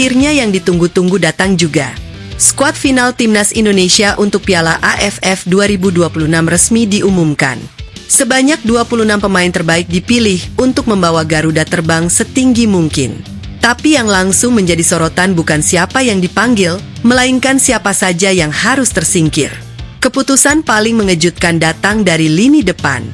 Akhirnya yang ditunggu-tunggu datang juga. Skuad final Timnas Indonesia untuk Piala AFF 2026 resmi diumumkan. Sebanyak 26 pemain terbaik dipilih untuk membawa Garuda terbang setinggi mungkin. Tapi yang langsung menjadi sorotan bukan siapa yang dipanggil, melainkan siapa saja yang harus tersingkir. Keputusan paling mengejutkan datang dari lini depan.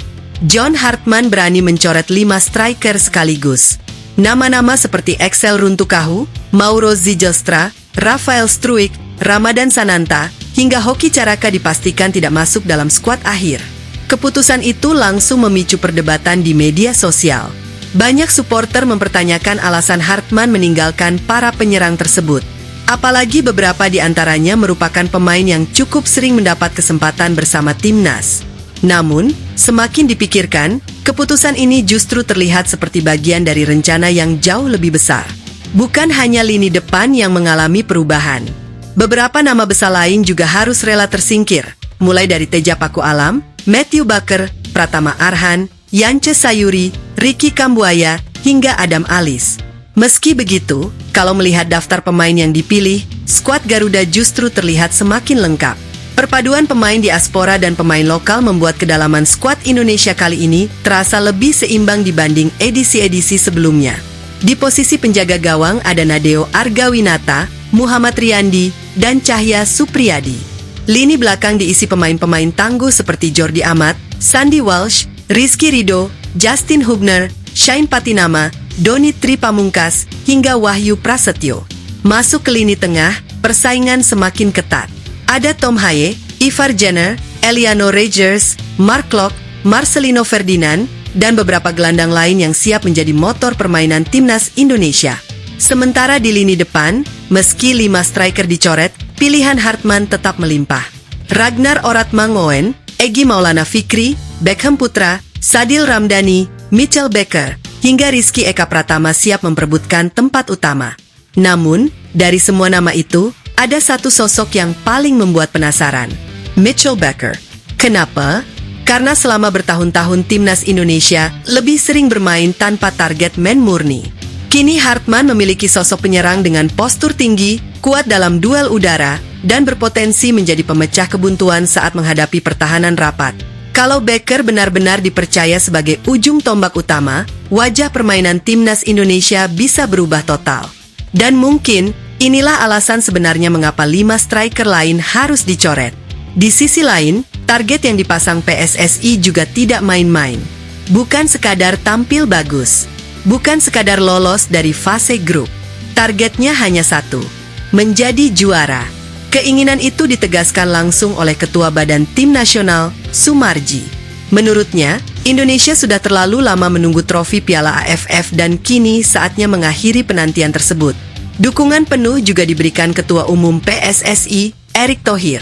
John Hartman berani mencoret 5 striker sekaligus. Nama-nama seperti Axel Runtukahu, Mauro Zijelstra, Rafael Struijk, Ramadan Sananta, hingga Hoki Caraka dipastikan tidak masuk dalam skuad akhir. Keputusan itu langsung memicu perdebatan di media sosial. Banyak supporter mempertanyakan alasan Hartman meninggalkan para penyerang tersebut. Apalagi beberapa di antaranya merupakan pemain yang cukup sering mendapat kesempatan bersama timnas. Namun, semakin dipikirkan, keputusan ini justru terlihat seperti bagian dari rencana yang jauh lebih besar. Bukan hanya lini depan yang mengalami perubahan. Beberapa nama besar lain juga harus rela tersingkir, mulai dari Teja Paku Alam, Matthew Baker, Pratama Arhan, Yance Sayuri, Ricky Kambuaya, hingga Adam Alis. Meski begitu, kalau melihat daftar pemain yang dipilih, skuad Garuda justru terlihat semakin lengkap. Perpaduan pemain diaspora dan pemain lokal membuat kedalaman skuad Indonesia kali ini terasa lebih seimbang dibanding edisi-edisi sebelumnya. Di posisi penjaga gawang ada Nadeo Argawinata, Muhammad Riyandi, dan Cahya Supriyadi. Lini belakang diisi pemain-pemain tangguh seperti Jordi Amat, Sandy Walsh, Rizky Ridho, Justin Hubner, Shane Patinama, Doni Tripamungkas, hingga Wahyu Prasetyo. Masuk ke lini tengah, persaingan semakin ketat. Ada Tom Haye, Ivar Jenner, Eliano Rogers, Mark Klok, Marcelino Ferdinand, dan beberapa gelandang lain yang siap menjadi motor permainan timnas Indonesia. Sementara di lini depan, meski 5 striker dicoret, pilihan Hartman tetap melimpah. Ragnar Oratmangoen, Egy Maulana Fikri, Beckham Putra, Sadil Ramdhani, Mitchell Baker, hingga Rizky Eka Pratama siap memperebutkan tempat utama. Namun, dari semua nama itu, ada satu sosok yang paling membuat penasaran. Mitchell Baker. Kenapa? Karena selama bertahun-tahun timnas Indonesia lebih sering bermain tanpa target man murni. Kini Hartman memiliki sosok penyerang dengan postur tinggi, kuat dalam duel udara, dan berpotensi menjadi pemecah kebuntuan saat menghadapi pertahanan rapat. Kalau Baker benar-benar dipercaya sebagai ujung tombak utama, wajah permainan timnas Indonesia bisa berubah total. Dan mungkin, inilah alasan sebenarnya mengapa 5 striker lain harus dicoret. Di sisi lain, target yang dipasang PSSI juga tidak main-main. Bukan sekadar tampil bagus. Bukan sekadar lolos dari fase grup. Targetnya hanya satu, menjadi juara. Keinginan itu ditegaskan langsung oleh Ketua Badan Tim Nasional, Sumarji. Menurutnya, Indonesia sudah terlalu lama menunggu trofi Piala AFF dan kini saatnya mengakhiri penantian tersebut. Dukungan penuh juga diberikan Ketua Umum PSSI, Erick Thohir.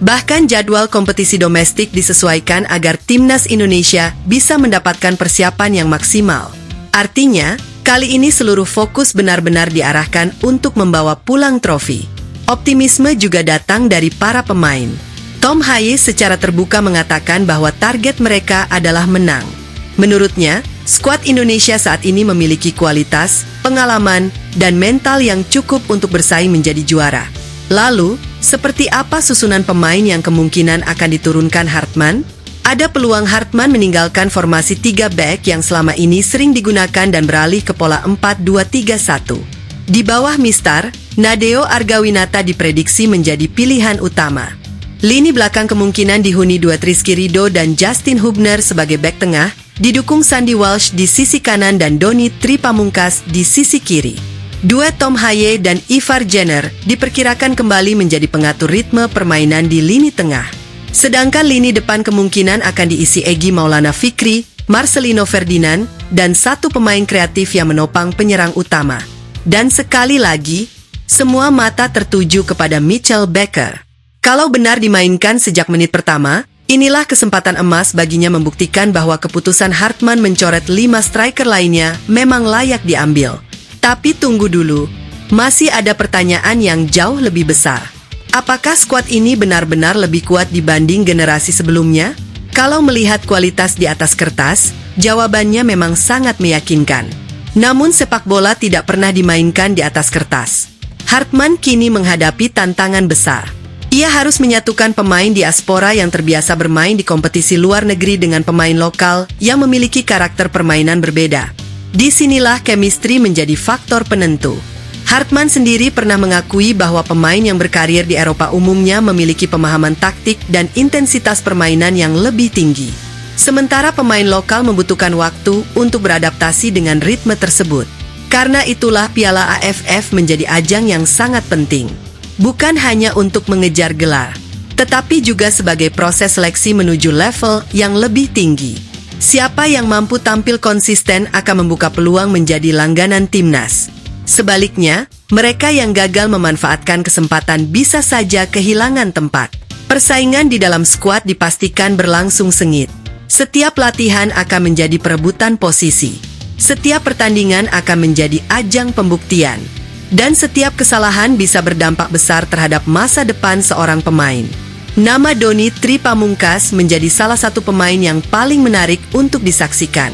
Bahkan jadwal kompetisi domestik disesuaikan agar timnas Indonesia bisa mendapatkan persiapan yang maksimal. Artinya, kali ini seluruh fokus benar-benar diarahkan untuk membawa pulang trofi. Optimisme juga datang dari para pemain. Tom Haye secara terbuka mengatakan bahwa target mereka adalah menang. Menurutnya, skuad Indonesia saat ini memiliki kualitas, pengalaman, dan mental yang cukup untuk bersaing menjadi juara. Lalu, seperti apa susunan pemain yang kemungkinan akan diturunkan Hartman? Ada peluang Hartman meninggalkan formasi 3 back yang selama ini sering digunakan dan beralih ke pola 4-2-3-1. Di bawah Mistar, Nadeo Argawinata diprediksi menjadi pilihan utama. Lini belakang kemungkinan dihuni duet Rizky Ridho dan Justin Hubner sebagai back tengah, didukung Sandy Walsh di sisi kanan dan Doni Tripamungkas di sisi kiri. Duet Tom Haye dan Ivar Jenner diperkirakan kembali menjadi pengatur ritme permainan di lini tengah. Sedangkan lini depan kemungkinan akan diisi Egy Maulana Fikri, Marcelino Ferdinand, dan satu pemain kreatif yang menopang penyerang utama. Dan sekali lagi, semua mata tertuju kepada Mitchell Baker. Kalau benar dimainkan sejak menit pertama, inilah kesempatan emas baginya membuktikan bahwa keputusan Hartman mencoret 5 striker lainnya memang layak diambil. Tapi tunggu dulu, masih ada pertanyaan yang jauh lebih besar. Apakah skuad ini benar-benar lebih kuat dibanding generasi sebelumnya? Kalau melihat kualitas di atas kertas, jawabannya memang sangat meyakinkan. Namun sepak bola tidak pernah dimainkan di atas kertas. Hartman kini menghadapi tantangan besar. Ia harus menyatukan pemain diaspora yang terbiasa bermain di kompetisi luar negeri dengan pemain lokal yang memiliki karakter permainan berbeda. Disinilah chemistry menjadi faktor penentu. Hartman sendiri pernah mengakui bahwa pemain yang berkarir di Eropa umumnya memiliki pemahaman taktik dan intensitas permainan yang lebih tinggi. Sementara pemain lokal membutuhkan waktu untuk beradaptasi dengan ritme tersebut. Karena itulah Piala AFF menjadi ajang yang sangat penting. Bukan hanya untuk mengejar gelar, tetapi juga sebagai proses seleksi menuju level yang lebih tinggi. Siapa yang mampu tampil konsisten akan membuka peluang menjadi langganan timnas. Sebaliknya, mereka yang gagal memanfaatkan kesempatan bisa saja kehilangan tempat. Persaingan di dalam skuad dipastikan berlangsung sengit. Setiap latihan akan menjadi perebutan posisi. Setiap pertandingan akan menjadi ajang pembuktian. Dan setiap kesalahan bisa berdampak besar terhadap masa depan seorang pemain. Nama Doni Tri Pamungkas menjadi salah satu pemain yang paling menarik untuk disaksikan.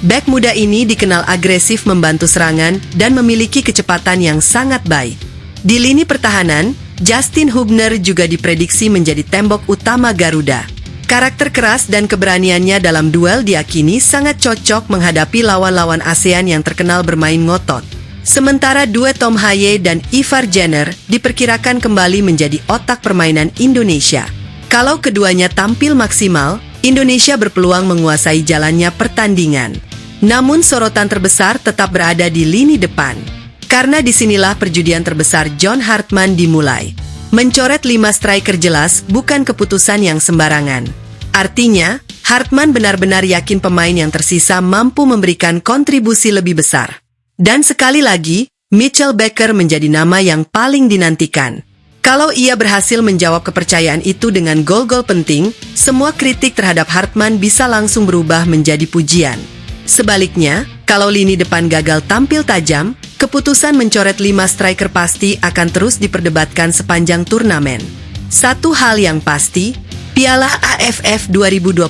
Bek muda ini dikenal agresif membantu serangan dan memiliki kecepatan yang sangat baik. Di lini pertahanan, Justin Hubner juga diprediksi menjadi tembok utama Garuda. Karakter keras dan keberaniannya dalam duel diyakini sangat cocok menghadapi lawan-lawan ASEAN yang terkenal bermain ngotot. Sementara duet Tom Haye dan Ivar Jenner diperkirakan kembali menjadi otak permainan Indonesia. Kalau keduanya tampil maksimal, Indonesia berpeluang menguasai jalannya pertandingan. Namun sorotan terbesar tetap berada di lini depan. Karena disinilah perjudian terbesar John Hartman dimulai. Mencoret 5 striker jelas bukan keputusan yang sembarangan. Artinya, Hartman benar-benar yakin pemain yang tersisa mampu memberikan kontribusi lebih besar. Dan sekali lagi, Mitchell Baker menjadi nama yang paling dinantikan. Kalau ia berhasil menjawab kepercayaan itu dengan gol-gol penting, semua kritik terhadap Hartman bisa langsung berubah menjadi pujian. Sebaliknya, kalau lini depan gagal tampil tajam, keputusan mencoret 5 striker pasti akan terus diperdebatkan sepanjang turnamen. Satu hal yang pasti, Piala AFF 2026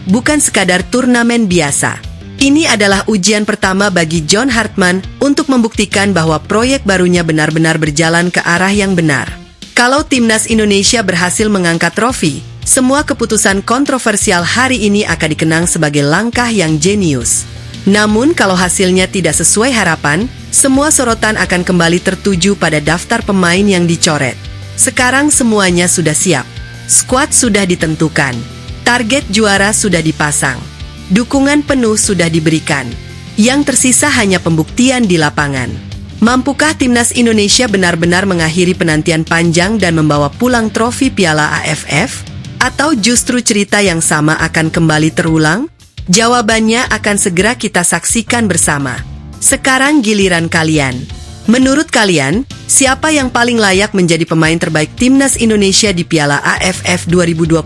bukan sekadar turnamen biasa. Ini adalah ujian pertama bagi John Hartman untuk membuktikan bahwa proyek barunya benar-benar berjalan ke arah yang benar. Kalau timnas Indonesia berhasil mengangkat trofi, semua keputusan kontroversial hari ini akan dikenang sebagai langkah yang jenius. Namun kalau hasilnya tidak sesuai harapan, semua sorotan akan kembali tertuju pada daftar pemain yang dicoret. Sekarang semuanya sudah siap. Skuad sudah ditentukan. Target juara sudah dipasang. Dukungan penuh sudah diberikan. Yang tersisa hanya pembuktian di lapangan. Mampukah timnas Indonesia benar-benar mengakhiri penantian panjang dan membawa pulang trofi Piala AFF? Atau justru cerita yang sama akan kembali terulang? Jawabannya akan segera kita saksikan bersama. Sekarang giliran kalian. Menurut kalian, siapa yang paling layak menjadi pemain terbaik timnas Indonesia di Piala AFF 2026?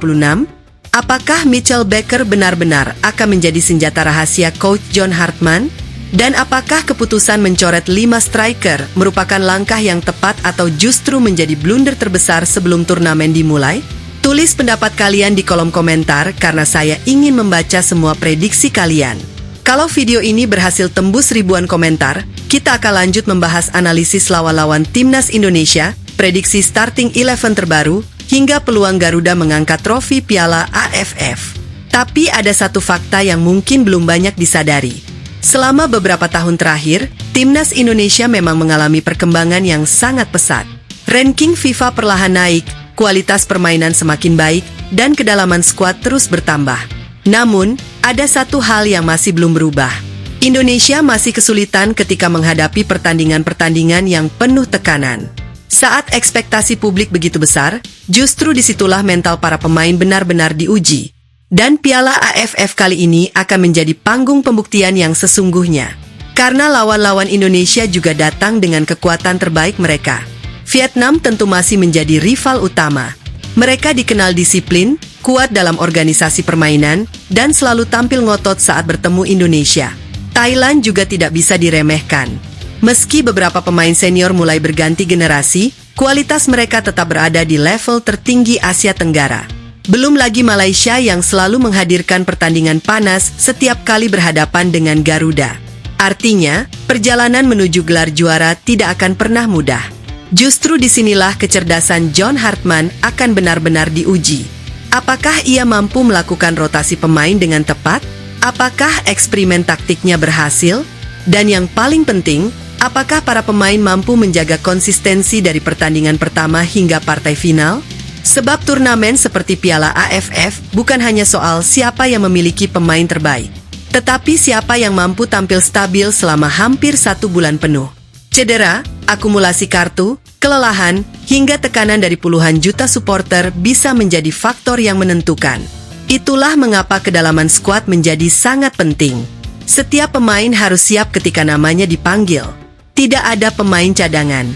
Apakah Mitchell Baker benar-benar akan menjadi senjata rahasia Coach John Hartman? Dan apakah keputusan mencoret 5 striker merupakan langkah yang tepat atau justru menjadi blunder terbesar sebelum turnamen dimulai? Tulis pendapat kalian di kolom komentar karena saya ingin membaca semua prediksi kalian. Kalau video ini berhasil tembus ribuan komentar, kita akan lanjut membahas analisis lawan-lawan timnas Indonesia, prediksi starting 11 terbaru, hingga peluang Garuda mengangkat trofi Piala AFF. Tapi ada satu fakta yang mungkin belum banyak disadari. Selama beberapa tahun terakhir, timnas Indonesia memang mengalami perkembangan yang sangat pesat. Ranking FIFA perlahan naik, kualitas permainan semakin baik, dan kedalaman skuad terus bertambah. Namun, ada satu hal yang masih belum berubah. Indonesia masih kesulitan ketika menghadapi pertandingan-pertandingan yang penuh tekanan. Saat ekspektasi publik begitu besar, justru disitulah mental para pemain benar-benar diuji. Dan Piala AFF kali ini akan menjadi panggung pembuktian yang sesungguhnya. Karena lawan-lawan Indonesia juga datang dengan kekuatan terbaik mereka. Vietnam tentu masih menjadi rival utama. Mereka dikenal disiplin, kuat dalam organisasi permainan, dan selalu tampil ngotot saat bertemu Indonesia. Thailand juga tidak bisa diremehkan. Meski beberapa pemain senior mulai berganti generasi, kualitas mereka tetap berada di level tertinggi Asia Tenggara. Belum lagi Malaysia yang selalu menghadirkan pertandingan panas setiap kali berhadapan dengan Garuda. Artinya, perjalanan menuju gelar juara tidak akan pernah mudah. Justru disinilah kecerdasan John Hartman akan benar-benar diuji. Apakah ia mampu melakukan rotasi pemain dengan tepat? Apakah eksperimen taktiknya berhasil? Dan yang paling penting, apakah para pemain mampu menjaga konsistensi dari pertandingan pertama hingga partai final? Sebab turnamen seperti Piala AFF bukan hanya soal siapa yang memiliki pemain terbaik, tetapi siapa yang mampu tampil stabil selama hampir 1 bulan penuh. Cedera, akumulasi kartu, kelelahan, hingga tekanan dari puluhan juta supporter bisa menjadi faktor yang menentukan. Itulah mengapa kedalaman skuad menjadi sangat penting. Setiap pemain harus siap ketika namanya dipanggil. Tidak ada pemain cadangan.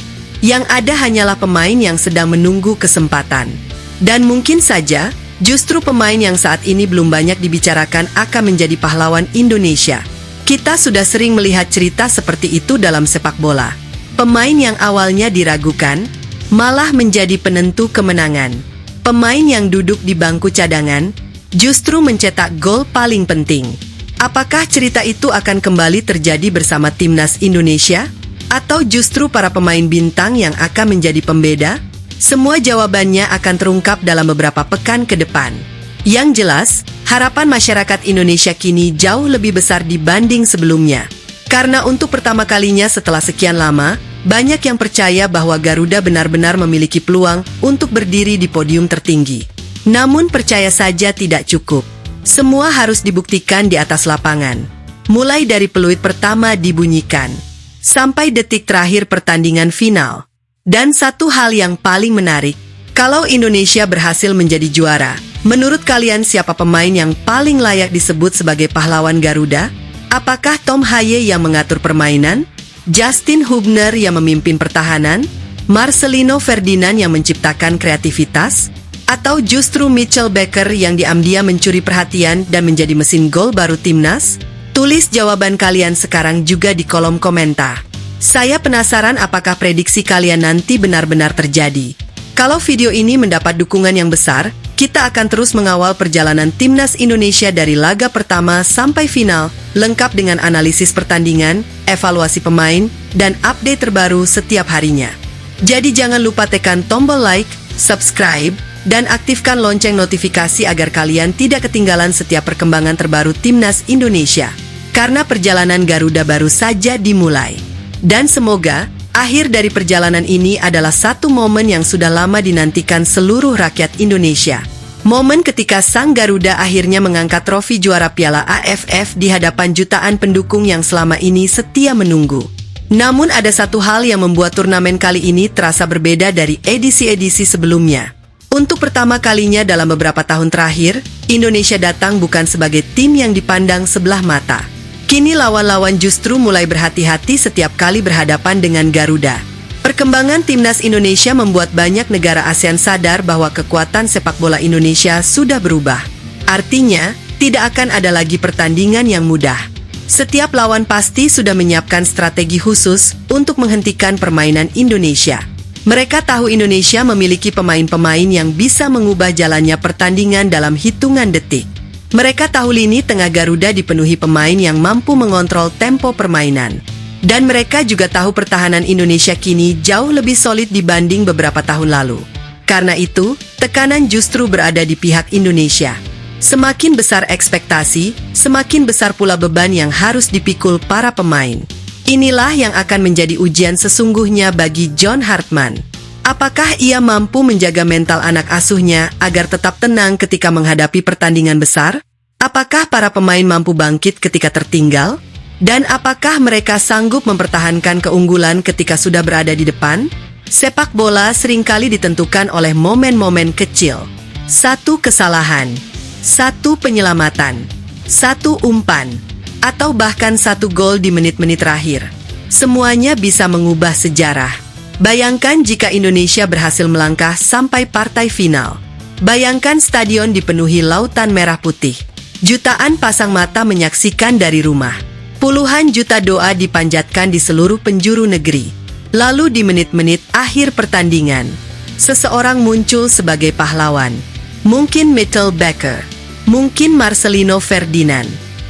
Yang ada hanyalah pemain yang sedang menunggu kesempatan. Dan mungkin saja, justru pemain yang saat ini belum banyak dibicarakan akan menjadi pahlawan Indonesia. Kita sudah sering melihat cerita seperti itu dalam sepak bola. Pemain yang awalnya diragukan, malah menjadi penentu kemenangan. Pemain yang duduk di bangku cadangan, justru mencetak gol paling penting. Apakah cerita itu akan kembali terjadi bersama timnas Indonesia? Atau justru para pemain bintang yang akan menjadi pembeda? Semua jawabannya akan terungkap dalam beberapa pekan ke depan. Yang jelas, harapan masyarakat Indonesia kini jauh lebih besar dibanding sebelumnya. Karena untuk pertama kalinya setelah sekian lama, banyak yang percaya bahwa Garuda benar-benar memiliki peluang untuk berdiri di podium tertinggi. Namun percaya saja tidak cukup. Semua harus dibuktikan di atas lapangan. Mulai dari peluit pertama dibunyikan, sampai detik terakhir pertandingan final. Dan satu hal yang paling menarik, kalau Indonesia berhasil menjadi juara, menurut kalian siapa pemain yang paling layak disebut sebagai pahlawan Garuda? Apakah Tom Haye yang mengatur permainan? Justin Hubner yang memimpin pertahanan? Marcelino Ferdinand yang menciptakan kreativitas? Atau justru Mitchell Baker yang diam-diam mencuri perhatian dan menjadi mesin gol baru timnas? Tulis jawaban kalian sekarang juga di kolom komentar. Saya penasaran apakah prediksi kalian nanti benar-benar terjadi. Kalau video ini mendapat dukungan yang besar, kita akan terus mengawal perjalanan timnas Indonesia dari laga pertama sampai final, lengkap dengan analisis pertandingan, evaluasi pemain, dan update terbaru setiap harinya. Jadi jangan lupa tekan tombol like, subscribe, dan aktifkan lonceng notifikasi agar kalian tidak ketinggalan setiap perkembangan terbaru timnas Indonesia. Karena perjalanan Garuda baru saja dimulai. Dan semoga akhir dari perjalanan ini adalah satu momen yang sudah lama dinantikan seluruh rakyat Indonesia. Momen ketika sang Garuda akhirnya mengangkat trofi juara Piala AFF di hadapan jutaan pendukung yang selama ini setia menunggu. Namun ada satu hal yang membuat turnamen kali ini terasa berbeda dari edisi-edisi sebelumnya. Untuk pertama kalinya dalam beberapa tahun terakhir, Indonesia datang bukan sebagai tim yang dipandang sebelah mata. Kini lawan-lawan justru mulai berhati-hati setiap kali berhadapan dengan Garuda. Perkembangan timnas Indonesia membuat banyak negara ASEAN sadar bahwa kekuatan sepak bola Indonesia sudah berubah. Artinya, tidak akan ada lagi pertandingan yang mudah. Setiap lawan pasti sudah menyiapkan strategi khusus untuk menghentikan permainan Indonesia. Mereka tahu Indonesia memiliki pemain-pemain yang bisa mengubah jalannya pertandingan dalam hitungan detik. Mereka tahu lini tengah Garuda dipenuhi pemain yang mampu mengontrol tempo permainan. Dan mereka juga tahu pertahanan Indonesia kini jauh lebih solid dibanding beberapa tahun lalu. Karena itu, tekanan justru berada di pihak Indonesia. Semakin besar ekspektasi, semakin besar pula beban yang harus dipikul para pemain. Inilah yang akan menjadi ujian sesungguhnya bagi John Hartman. Apakah ia mampu menjaga mental anak asuhnya agar tetap tenang ketika menghadapi pertandingan besar? Apakah para pemain mampu bangkit ketika tertinggal? Dan apakah mereka sanggup mempertahankan keunggulan ketika sudah berada di depan? Sepak bola seringkali ditentukan oleh momen-momen kecil. Satu kesalahan, satu penyelamatan, satu umpan, atau bahkan satu gol di menit-menit terakhir. Semuanya bisa mengubah sejarah. Bayangkan jika Indonesia berhasil melangkah sampai partai final. Bayangkan stadion dipenuhi lautan merah putih. Jutaan pasang mata menyaksikan dari rumah. Puluhan juta doa dipanjatkan di seluruh penjuru negeri. Lalu di menit-menit akhir pertandingan, seseorang muncul sebagai pahlawan. Mungkin Mitchell Baker, mungkin Marcelino Ferdinand,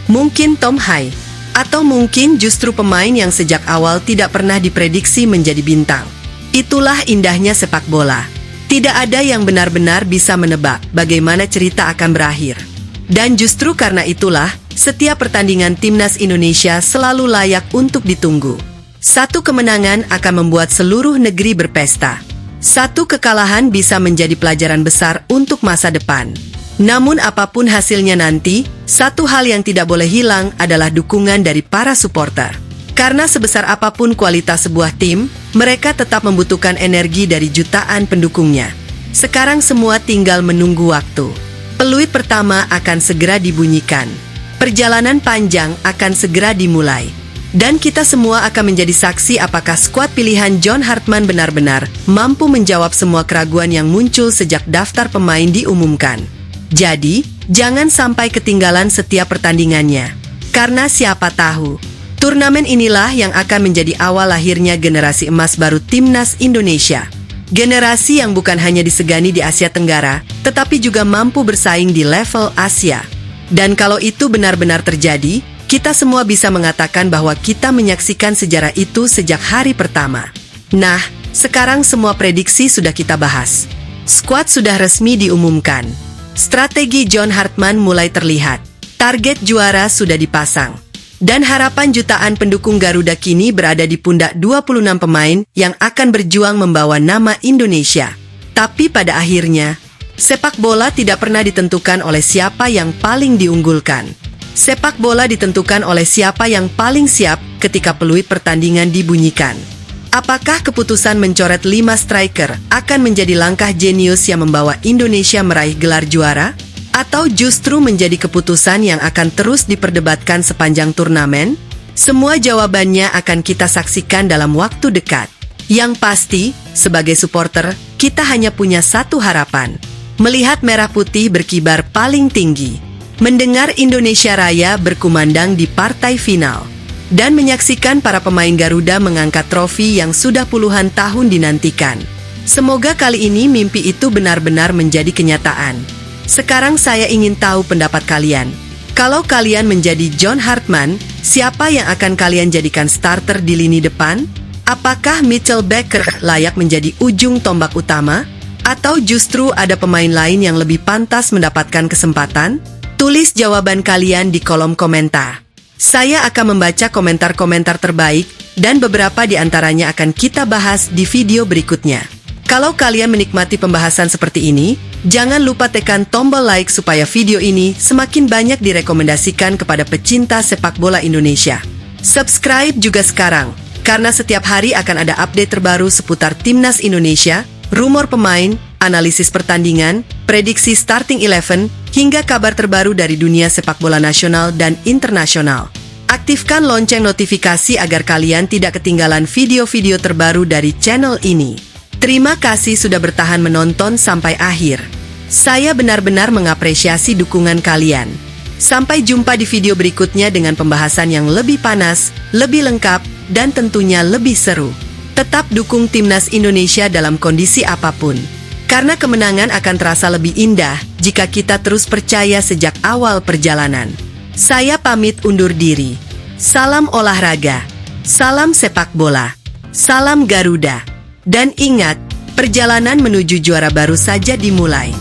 mungkin Tom Haye, atau mungkin justru pemain yang sejak awal tidak pernah diprediksi menjadi bintang. Itulah indahnya sepak bola. Tidak ada yang benar-benar bisa menebak bagaimana cerita akan berakhir. Dan justru karena itulah, setiap pertandingan timnas Indonesia selalu layak untuk ditunggu. Satu kemenangan akan membuat seluruh negeri berpesta. Satu kekalahan bisa menjadi pelajaran besar untuk masa depan. Namun apapun hasilnya nanti, satu hal yang tidak boleh hilang adalah dukungan dari para supporter. Karena sebesar apapun kualitas sebuah tim, mereka tetap membutuhkan energi dari jutaan pendukungnya. Sekarang semua tinggal menunggu waktu. Peluit pertama akan segera dibunyikan. Perjalanan panjang akan segera dimulai. Dan kita semua akan menjadi saksi apakah skuad pilihan John Hartman benar-benar mampu menjawab semua keraguan yang muncul sejak daftar pemain diumumkan. Jadi, jangan sampai ketinggalan setiap pertandingannya. Karena siapa tahu, turnamen inilah yang akan menjadi awal lahirnya generasi emas baru timnas Indonesia. Generasi yang bukan hanya disegani di Asia Tenggara, tetapi juga mampu bersaing di level Asia. Dan kalau itu benar-benar terjadi, kita semua bisa mengatakan bahwa kita menyaksikan sejarah itu sejak hari pertama. Nah, sekarang semua prediksi sudah kita bahas. Skuad sudah resmi diumumkan. Strategi John Hartman mulai terlihat. Target juara sudah dipasang. Dan harapan jutaan pendukung Garuda kini berada di pundak 26 pemain yang akan berjuang membawa nama Indonesia. Tapi pada akhirnya, sepak bola tidak pernah ditentukan oleh siapa yang paling diunggulkan. Sepak bola ditentukan oleh siapa yang paling siap ketika peluit pertandingan dibunyikan. Apakah keputusan mencoret 5 striker akan menjadi langkah jenius yang membawa Indonesia meraih gelar juara? Atau justru menjadi keputusan yang akan terus diperdebatkan sepanjang turnamen? Semua jawabannya akan kita saksikan dalam waktu dekat. Yang pasti, sebagai supporter, kita hanya punya satu harapan. Melihat merah putih berkibar paling tinggi. Mendengar Indonesia Raya berkumandang di partai final. Dan menyaksikan para pemain Garuda mengangkat trofi yang sudah puluhan tahun dinantikan. Semoga kali ini mimpi itu benar-benar menjadi kenyataan. Sekarang saya ingin tahu pendapat kalian. Kalau kalian menjadi John Hartman, siapa yang akan kalian jadikan starter di lini depan? Apakah Mitchell Baker layak menjadi ujung tombak utama? Atau justru ada pemain lain yang lebih pantas mendapatkan kesempatan? Tulis jawaban kalian di kolom komentar. Saya akan membaca komentar-komentar terbaik dan beberapa di antaranya akan kita bahas di video berikutnya. Kalau kalian menikmati pembahasan seperti ini, jangan lupa tekan tombol like supaya video ini semakin banyak direkomendasikan kepada pecinta sepak bola Indonesia. Subscribe juga sekarang, karena setiap hari akan ada update terbaru seputar timnas Indonesia, rumor pemain, analisis pertandingan, prediksi starting 11, hingga kabar terbaru dari dunia sepak bola nasional dan internasional. Aktifkan lonceng notifikasi agar kalian tidak ketinggalan video-video terbaru dari channel ini. Terima kasih sudah bertahan menonton sampai akhir. Saya benar-benar mengapresiasi dukungan kalian. Sampai jumpa di video berikutnya dengan pembahasan yang lebih panas, lebih lengkap, dan tentunya lebih seru. Tetap dukung timnas Indonesia dalam kondisi apapun. Karena kemenangan akan terasa lebih indah jika kita terus percaya sejak awal perjalanan. Saya pamit undur diri. Salam olahraga. Salam sepak bola. Salam Garuda. Dan ingat, perjalanan menuju juara baru saja dimulai.